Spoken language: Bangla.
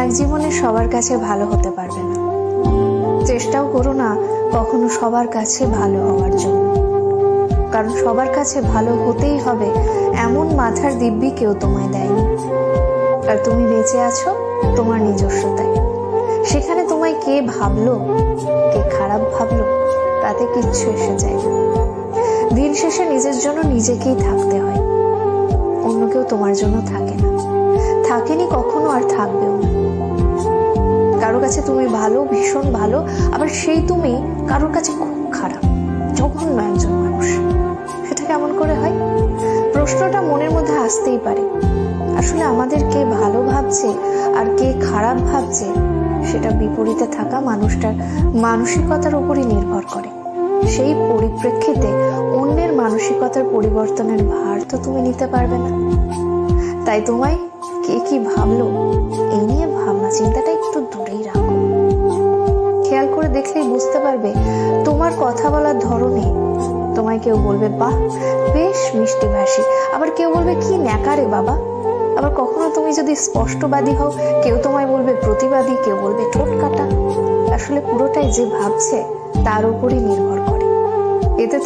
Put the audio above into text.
এক জীবনে সবার কাছে ভালো হতে পারবে না, চেষ্টাও করো না কখনো সবার কাছে ভালো হওয়ার জন্য, কারণ সবার কাছে ভালো হতেই হবে এমন মাথার দিব্যি কেউ তোমায় দেয়নি। আর তুমি বেঁচে আছো তোমার নিজস্বতায়। সেখানে তোমায় কে ভাবলো, কে খারাপ ভাবলো, তাতে কিচ্ছু এসে যায় না। দিন শেষে নিজের জন্য নিজেকেই থাকতে হয়, অন্য কেউ তোমার জন্য থাকে না, থাকেনি কখনো, আর থাকবেও না। কারো কাছে তুমি ভালো, ভীষণ ভালো, আবার সেই তুমি কারোর কাছে খুব খারাপ, জঘন্য একজন মানুষ। সেটা কেমন করে হয়? প্রশ্নটা মনের মধ্যে আসতেই পারে। আসলে আমাদের কে ভালো ভাবছে আর কে খারাপ ভাবছে সেটা বিপরীতে থাকা মানুষটার মানসিকতার উপরই নির্ভর করে। সেই পরিপ্রেক্ষিতে অন্যের মানসিকতার পরিবর্তনের ভার তো তুমি নিতে পারবে না। তাই তোমায় কে কি ভাবলো এই নিয়ে ভাবনা চিন্তাটা একটু দূরেই রাখো। খেয়াল করে দেখলেই বুঝতে পারবে তোমার কথা বলার ধরনে তোমায় কেউ বলবে বাহ বেশ মিষ্টি ভাষী, আবার কেউ বলবে কি ন্যাকারে বাবা। আবার কখনো তুমি যদি স্পষ্টবাদী হও, কেউ তোমায় বলবে প্রতিবাদী, কেউ বলবে ঠোঁট কাটা। আসলে পুরোটাই যে ভাবছে তার উপরই নির্ভর করে। এতে